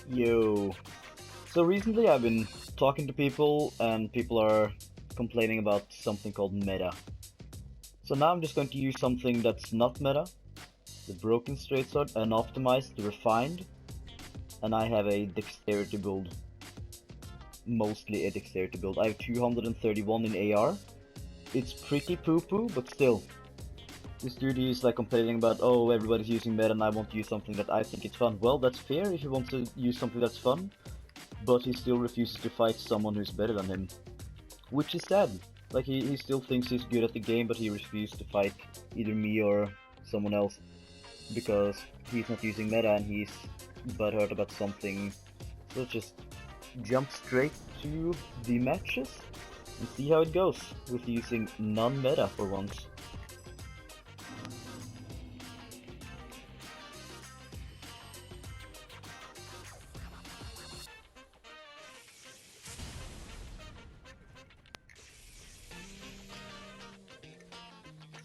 Yo. So recently I've been talking to people and people are complaining about something called meta. So now I'm just going to use something that's not meta, the broken straight sword, unoptimized, refined, and I have a dexterity build. Mostly a dexterity build. I have 231 in AR. It's pretty poo-poo, but still. This dude is like complaining about, oh, everybody's using meta and I want to use something that I think is fun. Well, that's fair if you want to use something that's fun, but he still refuses to fight someone who's better than him. Which is sad. Like, he still thinks he's good at the game, but he refused to fight either me or someone else because he's not using meta and he's butthurt about something. So let's just jump straight to the matches and see how it goes with using non-meta for once.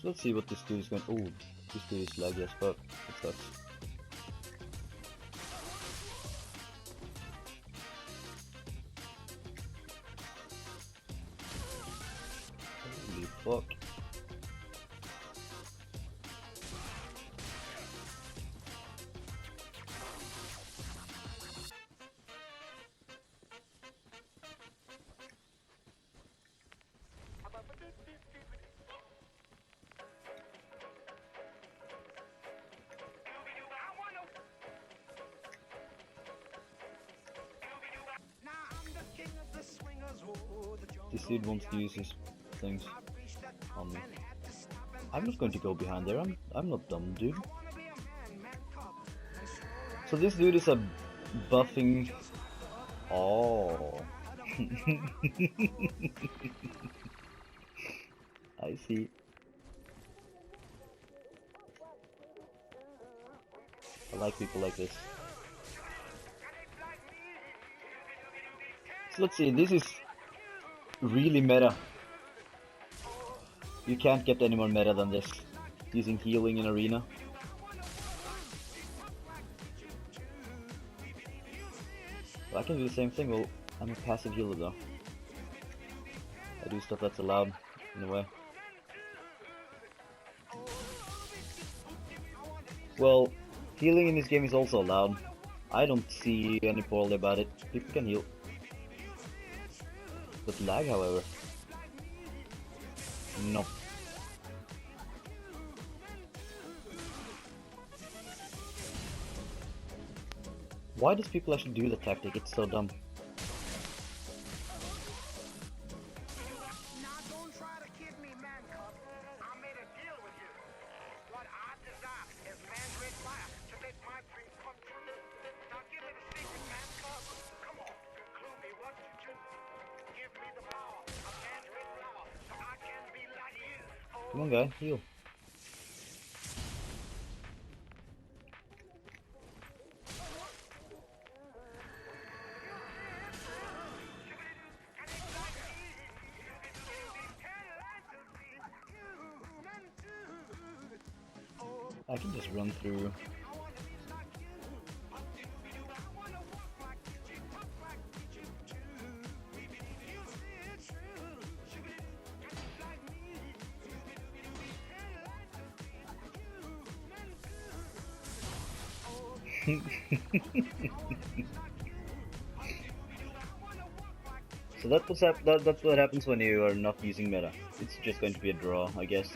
So let's see what this dude is going. Oh, this dude is laggy as fuck. It sucks. Holy fuck. This dude wants to use his things on me. I'm not going to go behind there. I'm not dumb, dude. So this dude is a buffing. Oh. I see. I like people like this. So let's see, this is really meta. You can't get any more meta than this. Using healing in arena. Well, I can do the same thing. Well, I'm a passive healer though. I do stuff that's allowed in a way. Well, healing in this game is also allowed. I don't see any poorly about it. People can heal. But lag, however, no. Why does people actually do the tactic? It's so dumb. Come on, guy, heal. I can just run through. So that's what happens when you are not using meta. It's just going to be a draw, I guess.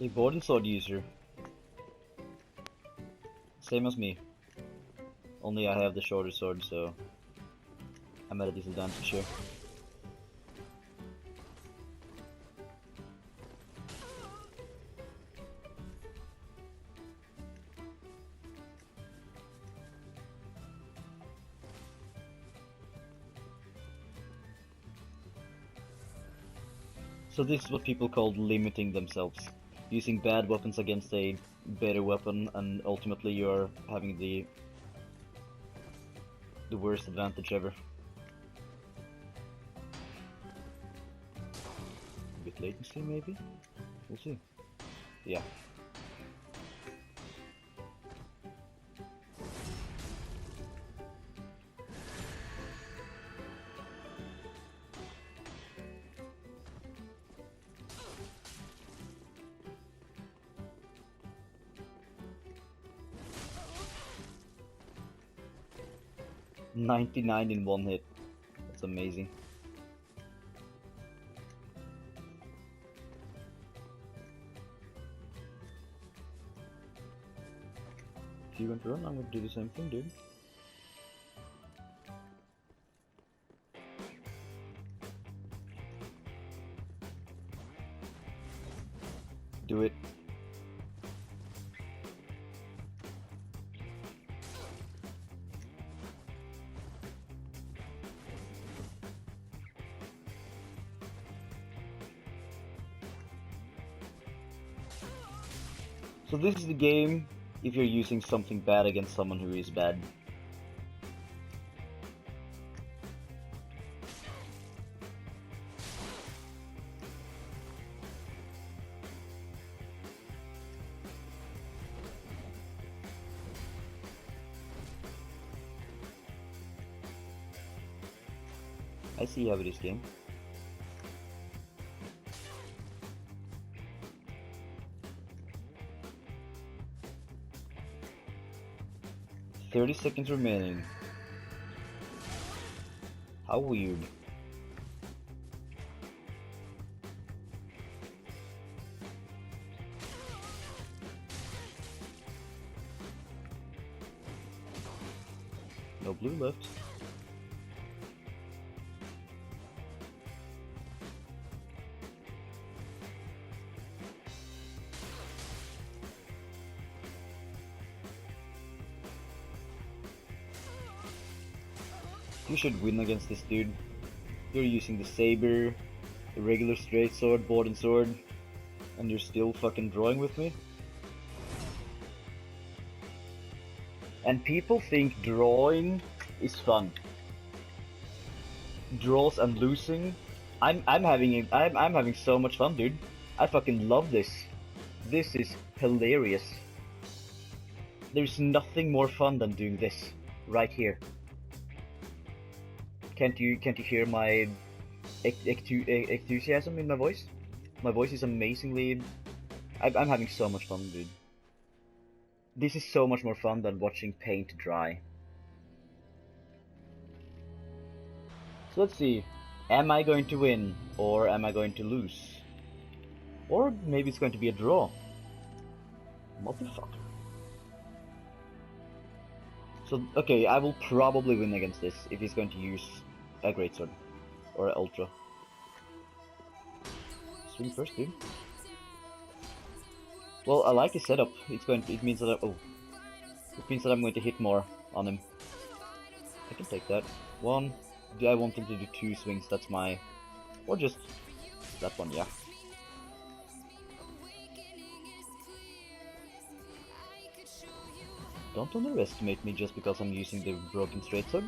A board and sword user. Same as me. Only I have the shorter sword, so I'm at a disadvantage here. So this is what people call limiting themselves. Using bad weapons against a better weapon, and ultimately you're having the worst advantage ever. A bit latency maybe? We'll see. Yeah. $99 in one hit. That's amazing. If you want to run, I'm going to do the same thing, dude. Do it. So this is the game if you're using something bad against someone who is bad. I see how it is, game. $30 seconds remaining. How weird. No blue left. You should win against this dude. You're using the saber, the regular straight sword, board and sword, and you're still fucking drawing with me? And people think drawing is fun. Draws and losing. I'm having so much fun, dude. I fucking love this. This is hilarious. There's nothing more fun than doing this right here. Can't you hear my enthusiasm in my voice? My voice is amazingly... I'm having so much fun, dude. This is so much more fun than watching paint dry. So let's see. Am I going to win? Or am I going to lose? Or maybe it's going to be a draw. Motherfucker. So, okay, I will probably win against this if he's going to use a greatsword or an ultra. Swing first, dude. Well, I like the setup. It means that it means that I'm going to hit more on him. I can take that. One. Do I want him to do 2 swings? That's my, or just that one, yeah. Don't underestimate me just because I'm using the broken straight sword.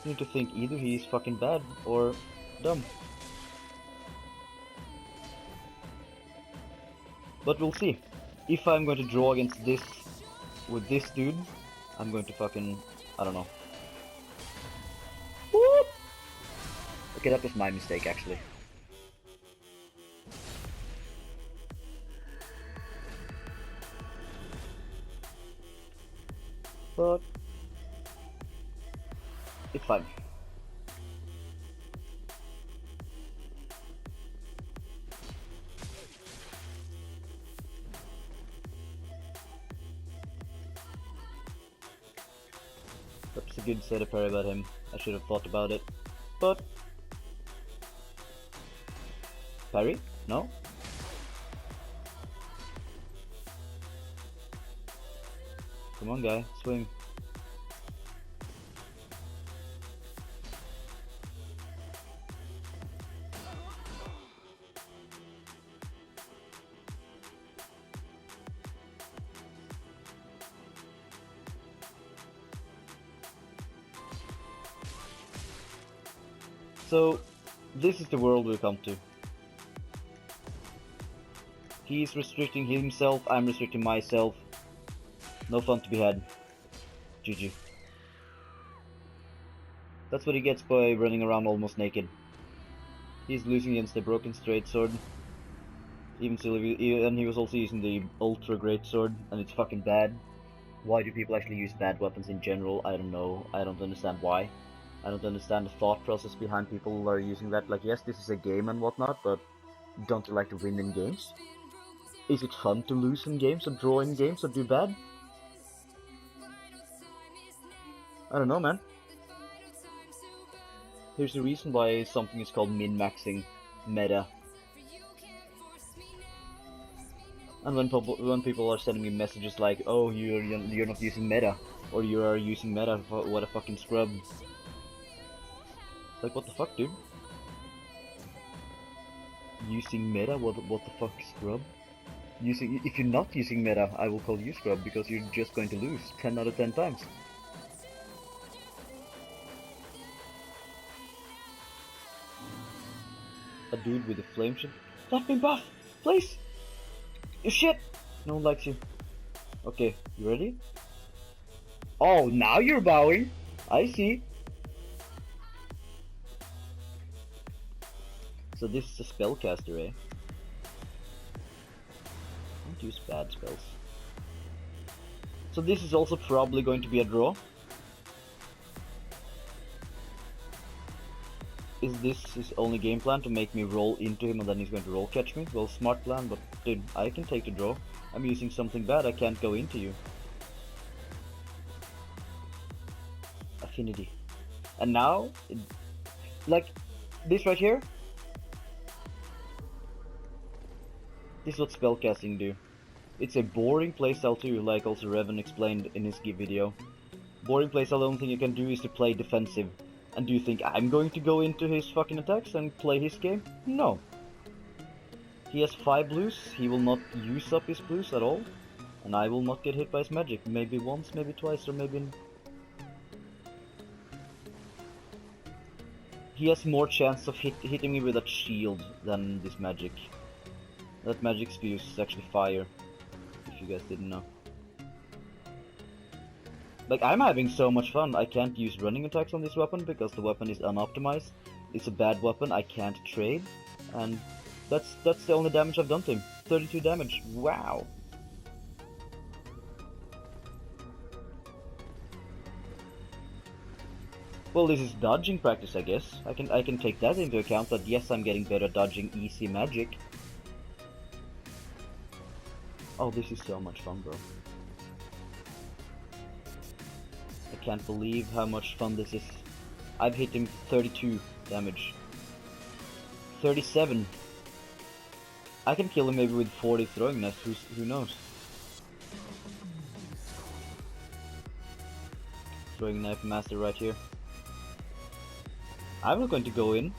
You need to think either he's fucking bad or dumb. But we'll see. If I'm going to draw against this with this dude, I'm going to fucking, I don't know. Whoop! Okay, that was my mistake actually. But it's fine. That's a good setup about him. I should have thought about it. But parry? No? Come on, guy, swing. So, this is the world we come to. He's restricting himself, I'm restricting myself. No fun to be had. GG. That's what he gets by running around almost naked. He's losing against the broken straight sword. Even still, and he was also using the ultra great sword, and it's fucking bad. Why do people actually use bad weapons in general? I don't know. I don't understand why. I don't understand the thought process behind people who are using that. Like, yes, this is a game and whatnot, but don't you like to win in games? Is it fun to lose in games or draw in games or do bad? I don't know, man. Here's the reason why something is called min-maxing meta. And when people are sending me messages like, "Oh, you're not using meta," or "You are using meta, what a fucking scrub." Like, what the fuck, dude? Using meta, what the fuck, scrub? If you're not using meta, I will call you scrub because you're just going to lose 10 out of 10 times. A dude with a flame ship. Let me buff, please. You shit! No one likes you. Okay, you ready? Oh, now you're bowing. I see. So this is a spellcaster, eh? Don't use bad spells. So this is also probably going to be a draw. Is this his only game plan, to make me roll into him and then he's going to roll catch me? Well, smart plan, but dude, I can take the draw. I'm using something bad, I can't go into you. Affinity. And now, like, this right here. This is what spellcasting do. It's a boring playstyle too, like also Revan explained in his video. Boring playstyle, the only thing you can do is to play defensive. And do you think I'm going to go into his fucking attacks and play his game? No. He has 5 blues, he will not use up his blues at all. And I will not get hit by his magic. Maybe once, maybe twice, or maybe... He has more chance of hitting me with that shield than this magic. That magic spews is actually fire, if you guys didn't know. Like, I'm having so much fun. I can't use running attacks on this weapon because the weapon is unoptimized. It's a bad weapon, I can't trade. And that's the only damage I've done to him. 32 damage, wow. Well, this is dodging practice, I guess. I can take that into account, that yes, I'm getting better at dodging easy magic. Oh, this is so much fun, bro. I can't believe how much fun this is. I've hit him 32 damage. 37. I can kill him maybe with 40 throwing knives, who knows? Throwing knife master right here. I'm not going to go in.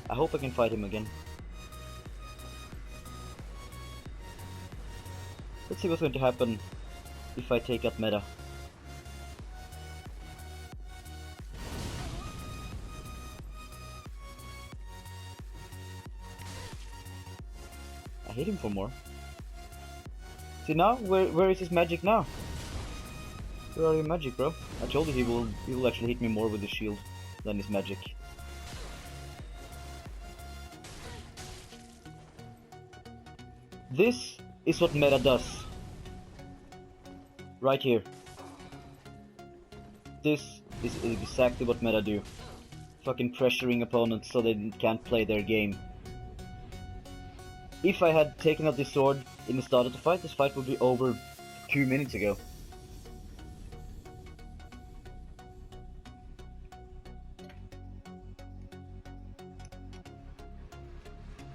I hope I can fight him again. Let's see what's going to happen if I take out meta. I hit him for more. See now? Where is his magic now? Where are your magic, bro? I told you he will actually hit me more with his shield than his magic. This is what meta does. Right here. This is exactly what meta do. Fucking pressuring opponents so they can't play their game. If I had taken out this sword in the start of the fight, this fight would be over 2 minutes ago.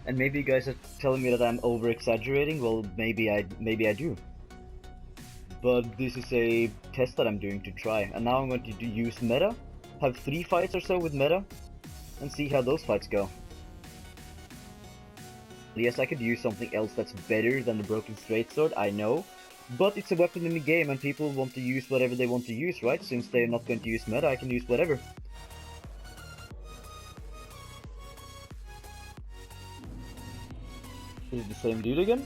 And maybe you guys are telling me that I'm over-exaggerating. Well, maybe I do. But this is a test that I'm doing to try. And now I'm going to use meta, have 3 fights or so with meta, and see how those fights go. Yes, I could use something else that's better than the broken straight sword, I know. But it's a weapon in the game and people want to use whatever they want to use, right? Since they're not going to use meta, I can use whatever. Is it the same dude again?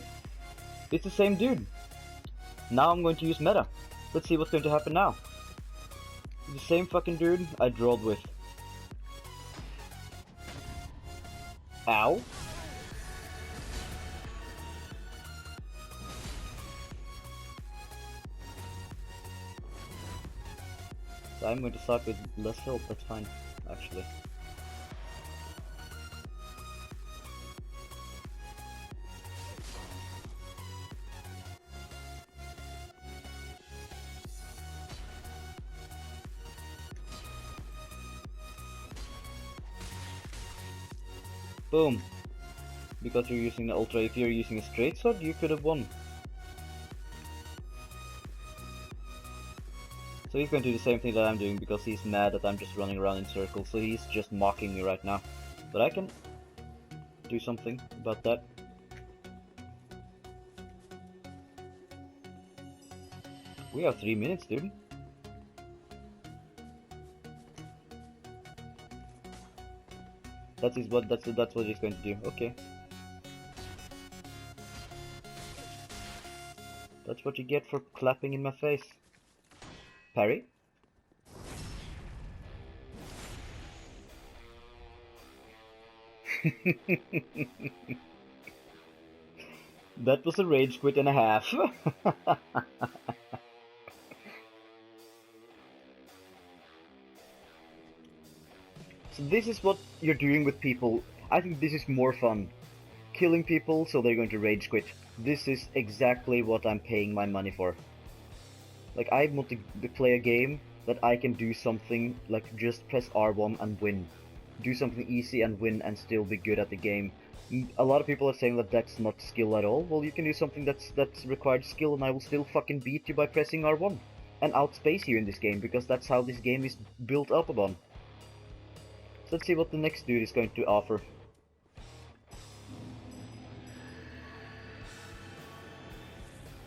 It's the same dude. Now I'm going to use meta. Let's see what's going to happen now. The same fucking dude I drawed with. Ow. So I'm going to start with less health, that's fine, actually. Boom. Because you're using the ultra, if you're using a straight sword, you could have won. So he's going to do the same thing that I'm doing because he's mad that I'm just running around in circles, so he's just mocking me right now. But I can do something about that. We have 3 minutes, dude. That's what he's going to do. Okay. That's what you get for clapping in my face. Parry. That was a rage quit and a half. So this is what you're doing with people. I think this is more fun. Killing people so they're going to rage quit. This is exactly what I'm paying my money for. Like, I want to play a game that I can do something like just press R1 and win. Do something easy and win and still be good at the game. A lot of people are saying that that's not skill at all. Well, you can do something that's required skill and I will still fucking beat you by pressing R1. And outspace you in this game, because that's how this game is built up upon. So let's see what the next dude is going to offer.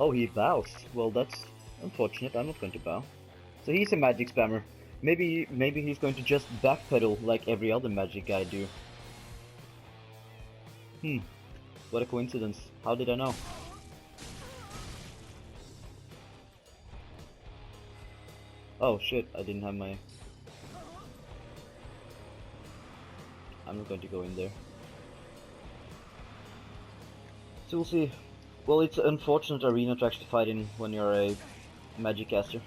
Oh, he bows. Well, that's unfortunate. I'm not going to bow. So he's a magic spammer. Maybe he's going to just backpedal like every other magic guy do. What a coincidence. How did I know? Oh shit, I didn't have my... I'm not going to go in there. So we'll see. Well, it's an unfortunate arena to actually fight in when you're a magic caster.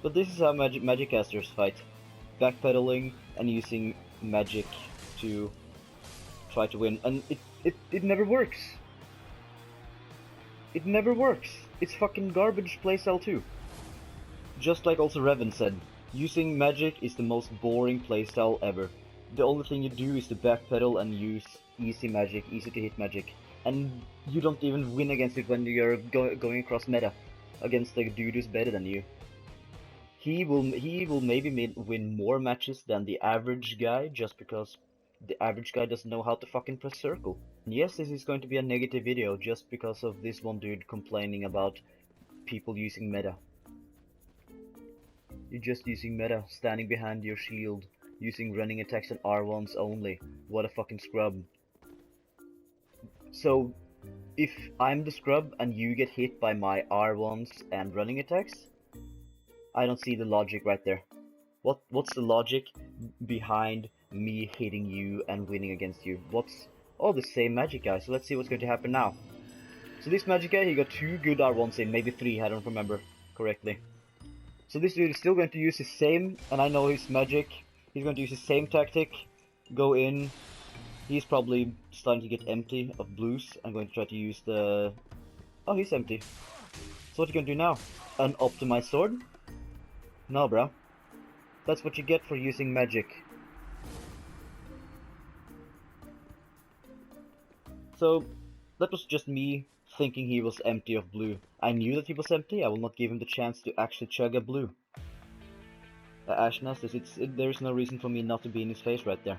But this is how magic casters fight. Backpedaling and using magic to try to win. And it never works. It never works. It's fucking garbage playstyle too. Just like also Revan said, using magic is the most boring playstyle ever. The only thing you do is to backpedal and use easy magic, easy to hit magic. And you don't even win against it when you're going across meta against the dude who's better than you. He will maybe win more matches than the average guy just because the average guy doesn't know how to fucking press circle. And yes, this is going to be a negative video just because of this one dude complaining about people using meta. You're just using meta, standing behind your shield, using running attacks and R1s only. What a fucking scrub. So, if I'm the scrub and you get hit by my R1s and running attacks, I don't see the logic right there. What's the logic behind me hitting you and winning against you? Oh, the same magic guy, so let's see what's going to happen now. So this magic guy, he got 2 good R1s in, maybe 3, I don't remember correctly. So this dude is still going to use his same, and I know his magic, he's going to use his same tactic, go in. He's probably starting to get empty of blues. I'm going to try to use the... Oh, he's empty. So what are you going to do now? An optimized sword? No, bro. That's what you get for using magic. So, that was just me thinking he was empty of blue. I knew that he was empty, I will not give him the chance to actually chug a blue. Ashness, there is no reason for me not to be in his face right there.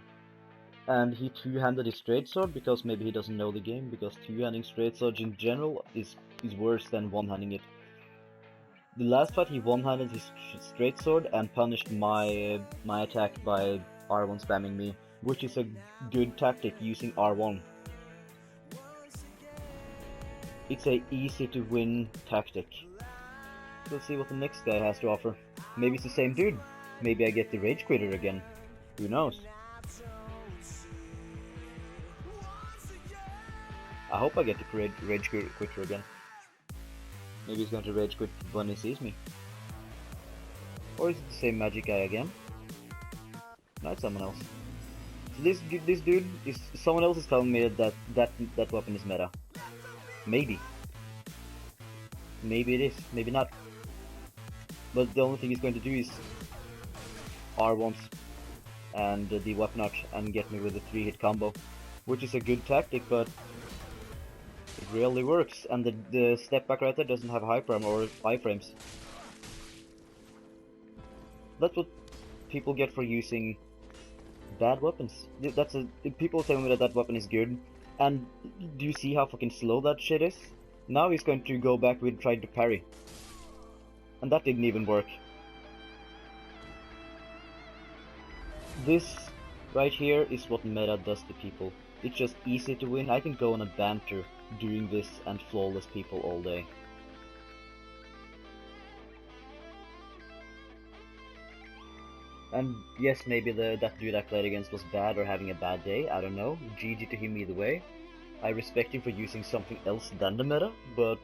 And he two-handed his straight sword because maybe he doesn't know the game, because two-handing straight swords in general is worse than one-handing it. The last fight he one-handed his straight sword and punished my attack by R1 spamming me, which is a good tactic using R1. It's a easy to win tactic. Let's see what the next guy has to offer. Maybe it's the same dude. Maybe I get the rage quitter again. Who knows? I hope I get the rage quitter again. Maybe he's going to rage quit when he sees me. Or is it the same magic guy again? No, it's someone else. So this dude is someone else is telling me that weapon is meta. Maybe. Maybe it is. Maybe not. But the only thing he's going to do is R1s and the weapon arch and get me with a 3-hit combo, which is a good tactic, but it rarely works, and the step back right there doesn't have high prime or iframes. That's what people get for using bad weapons. People tell me that weapon is good, and do you see how fucking slow that shit is? Now he's going to go back with trying to parry, and that didn't even work. This right here is what meta does to people. It's just easy to win. I can go on a banter doing this and flawless people all day. And yes, maybe that dude I played against was bad or having a bad day, I don't know. GG to him either way. I respect him for using something else than the meta, but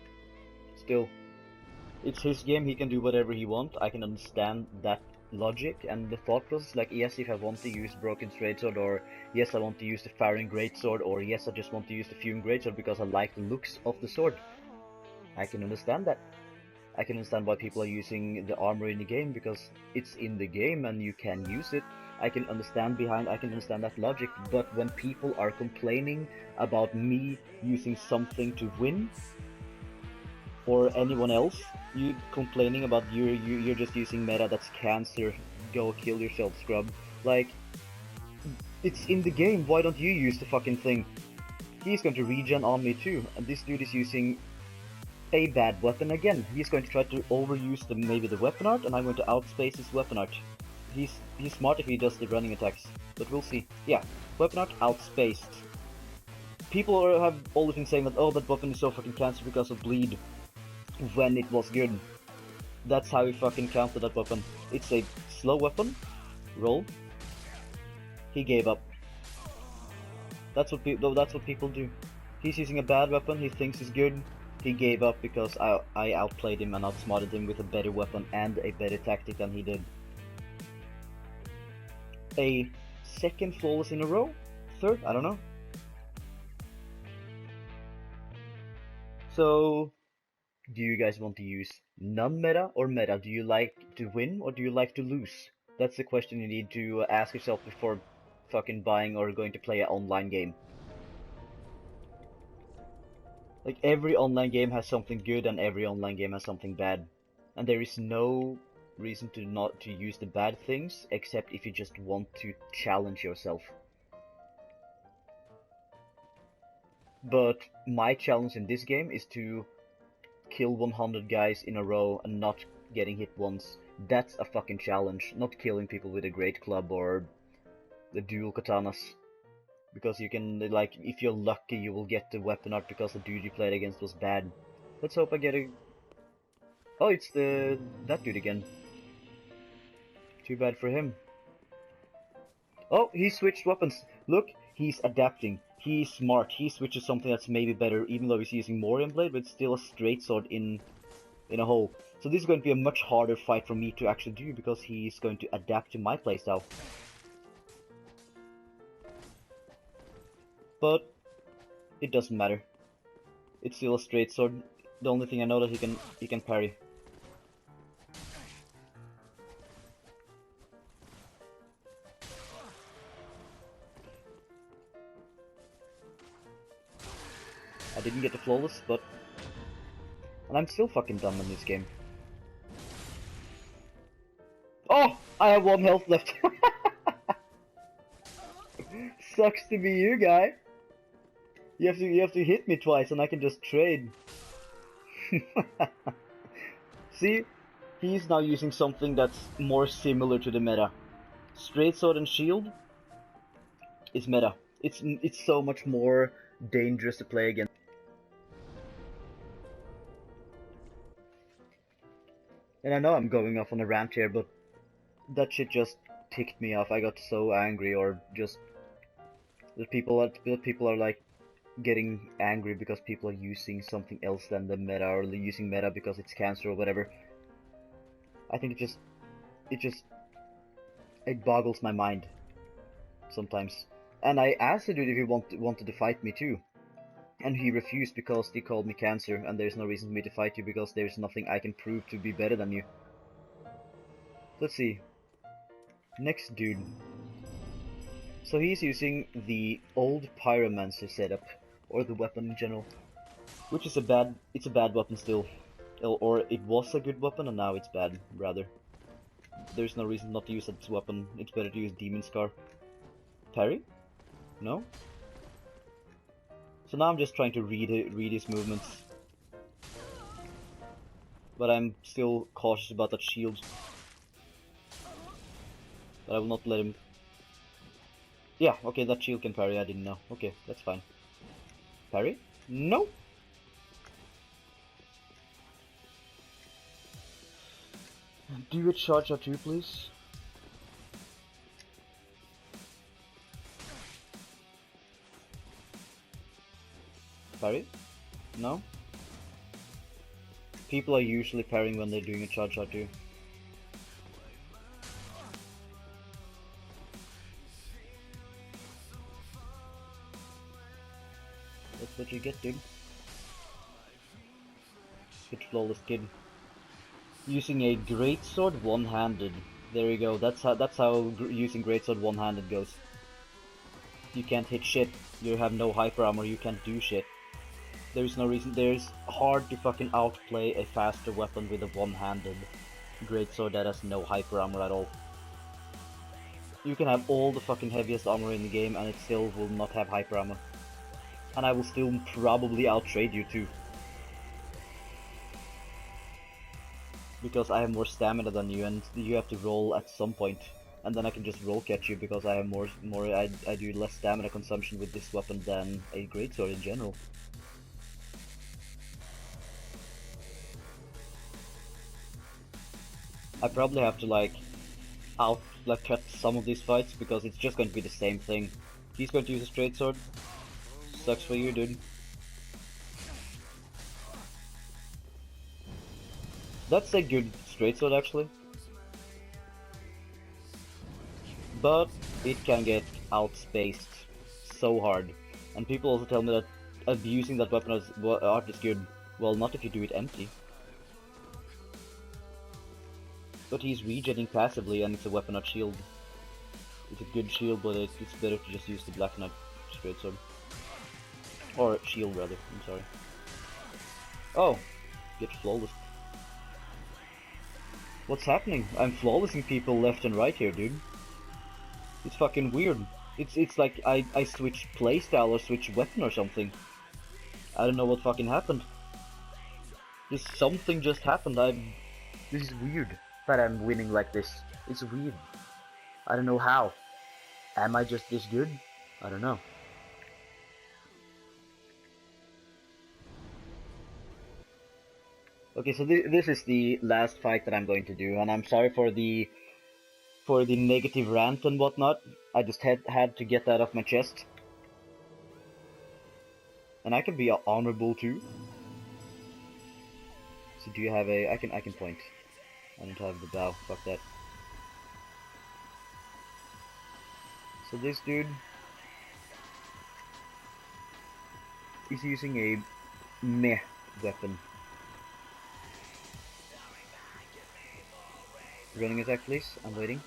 still. It's his game, he can do whatever he wants. I can understand that logic and the thought process, like yes, if I want to use broken straight-sword, or yes, I want to use the firing greatsword, or yes, I just want to use the fume greatsword because I like the looks of the sword. I can understand that. I can understand why people are using the armor in the game, because it's in the game and you can use it. I can understand that logic, but when people are complaining about me using something to win, or anyone else, you complaining about you're just using meta that's cancer, go kill yourself, scrub. Like, it's in the game, why don't you use the fucking thing? He's going to regen on me too, and this dude is using a bad weapon again. He's going to try to overuse maybe the weapon art, and I'm going to outspace his weapon art. He's smart if he does the running attacks, but we'll see. Yeah, weapon art outspaced. People have always been saying that, oh, that weapon is so fucking cancer because of bleed, when it was good. That's how he fucking countered that weapon. It's a slow weapon. Roll. He gave up. That's what people do. He's using a bad weapon, he thinks he's good. He gave up because I outplayed him and outsmarted him with a better weapon and a better tactic than he did. A second flawless in a row? Third? I don't know. So, do you guys want to use non-meta or meta? Do you like to win or do you like to lose? That's the question you need to ask yourself before fucking buying or going to play an online game. Like, every online game has something good and every online game has something bad. And there is no reason to not to use the bad things, except if you just want to challenge yourself. But my challenge in this game is to kill 100 guys in a row and not getting hit once. That's a fucking challenge, not killing people with a great club or the dual katanas. Because you can, like, if you're lucky, you will get the weapon art because the dude you played against was bad. Let's hope I get a... Oh, it's that dude again. Too bad for him. Oh, he switched weapons. Look, he's adapting. He's smart. He switches something that's maybe better, even though he's using more blade, but it's still a straight sword in a hole. So this is going to be a much harder fight for me to actually do, because he's going to adapt to my playstyle. But it doesn't matter. It's still a straight sword. The only thing I know that he can parry. I didn't get the flawless, but... And I'm still fucking dumb in this game. Oh! I have 1 health left! Sucks to be you, guy. You have to hit me twice and I can just trade. See? He's now using something that's more similar to the meta. Straight sword and shield is meta. It's so much more dangerous to play against. And I know I'm going off on a rant here, but that shit just ticked me off. I got so angry, or just that people are like getting angry because people are using something else than the meta, or they're using meta because it's cancer or whatever. I think it boggles my mind sometimes. And I asked the dude if he wanted to fight me too, and he refused because he called me cancer, and there's no reason for me to fight you because there's nothing I can prove to be better than you. Let's see. Next dude. So he's using the old pyromancer setup, or the weapon in general, which is it's a bad weapon still, or it was a good weapon and now it's bad rather. There's no reason not to use that weapon. It's better to use Demon Scar. Parry? No? So now I'm just trying to read his movements, but I'm still cautious about that shield. But I will not let him. Yeah, okay, that shield can parry, I didn't know. Okay, that's fine. Parry? No! Do a charge or two, please. Parry? No? People are usually parrying when they're doing a charge or two. That's what you get, dude. Good flawless kid. Using a greatsword one-handed. There you go. That's how using greatsword one-handed goes. You can't hit shit. You have no hyper armor. You can't do shit. There's no reason. There's hard to fucking outplay a faster weapon with a one-handed greatsword that has no hyper armor at all. You can have all the fucking heaviest armor in the game and it still will not have hyper armor. And I will still probably outtrade you too. Because I have more stamina than you, and you have to roll at some point. And then I can just roll catch you because I have I do less stamina consumption with this weapon than a greatsword in general. I probably have to cut some of these fights because it's just going to be the same thing. He's going to use a straight sword. Sucks for you, dude. That's a good straight sword actually. But it can get outspaced so hard. And people also tell me that abusing that weapon as art is good. Well, not if you do it empty. But he's regenerating passively and it's a weapon not shield. It's a good shield, but it's better to just use the Black Knight straight sword. Or shield rather, I'm sorry. Oh, get flawless. What's happening? I'm flawlessing people left and right here, dude. It's fucking weird. It's like I switched playstyle or switched weapon or something. I don't know what fucking happened. Something just happened. This is weird that I'm winning like this. It's weird. I don't know how. Am I just this good? I don't know. Okay, so this is the last fight that I'm going to do, and I'm sorry for the negative rant and whatnot. I just had to get that off my chest. And I can be honorable too. So do you have a... I can point. I don't have the bow, fuck that. So this dude is using a meh weapon. Running attack, please. I'm waiting.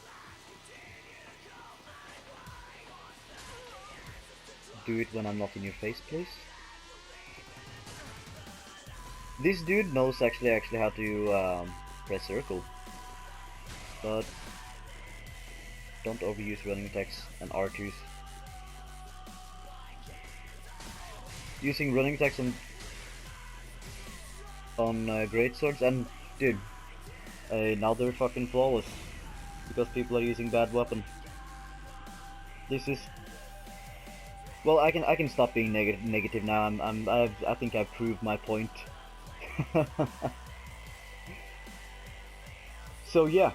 Do it when I'm not in your face, please. This dude knows actually how to press circle, but don't overuse running attacks and R2s. using running attacks on great swords, and dude, now they're fucking flawless because people are using bad weapon. This is, well, I can stop being negative now. I think I've proved my point. So yeah,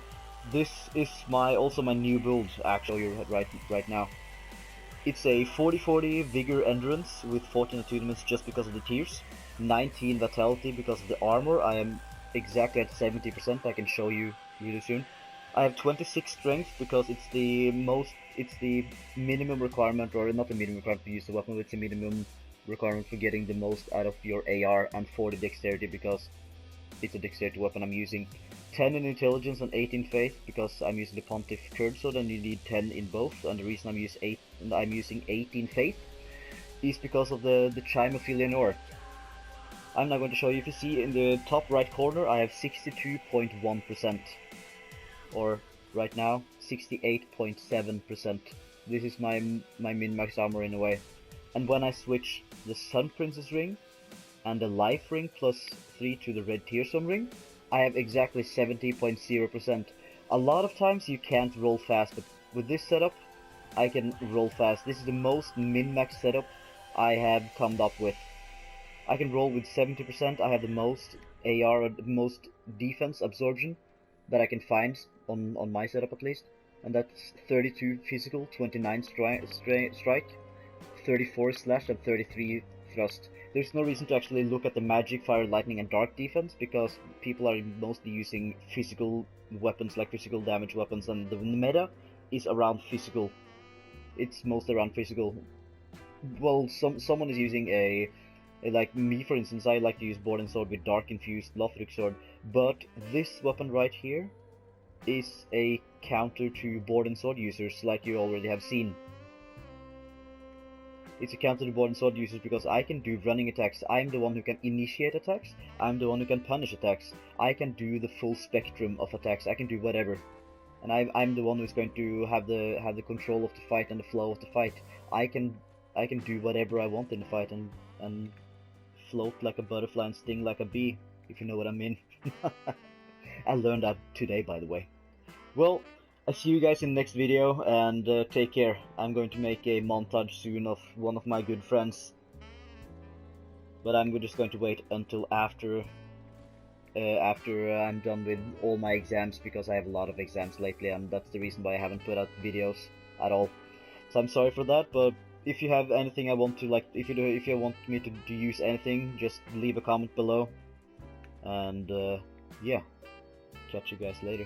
this is also my new build. Actually, right now. It's a 40-40 Vigor Endurance with 14 attunements just because of the tiers, 19 Vitality because of the armor. I am exactly at 70%, I can show you really soon. I have 26 Strength because it's the minimum requirement, or not the minimum requirement to use the weapon, it's the minimum requirement for getting the most out of your AR, and 40 Dexterity because it's a Dexterity weapon I'm using. 10 in Intelligence and 8 in Faith because I'm using the Pontiff Curd Sword and you need 10 in both, and the reason I'm using 8 in Faith is because of the Chime of Eleanor. I'm now going to show you. If you see in the top right corner, I have 62.1%, or right now 68.7%. This is my min-max armor in a way. And when I switch the Sun Princess ring and the Life ring plus 3 to the Red Tearstone ring, I have exactly 70.0%. A lot of times you can't roll fast, but with this setup, I can roll fast. This is the most min-max setup I have come up with. I can roll with 70%. I have the most AR, or the most defense absorption that I can find on my setup at least. And that's 32 physical, 29 strike, 34 slash, and 33 thrust. There's no reason to actually look at the magic, fire, lightning, and dark defense because people are mostly using physical weapons, like physical damage weapons, and the meta is around physical. It's mostly around physical. Well, someone is using like me, for instance. I like to use Board and Sword with Dark Infused Lothric Sword, but this weapon right here is a counter to Board and Sword users, like you already have seen. It's a counter to Board and Sword users because I can do running attacks. I'm the one who can initiate attacks. I'm the one who can punish attacks. I can do the full spectrum of attacks. I can do whatever, and I'm the one who's going to have the control of the fight and the flow of the fight. I can do whatever I want in the fight and float like a butterfly and sting like a bee, if you know what I mean. I learned that today, by the way. Well, I'll see you guys in the next video, and take care. I'm going to make a montage soon of one of my good friends, but I'm just going to wait until after I'm done with all my exams, because I have a lot of exams lately, and that's the reason why I haven't put out videos at all. So I'm sorry for that, but if you have anything I want to, like, if you want me to use anything, just leave a comment below, and yeah, catch you guys later.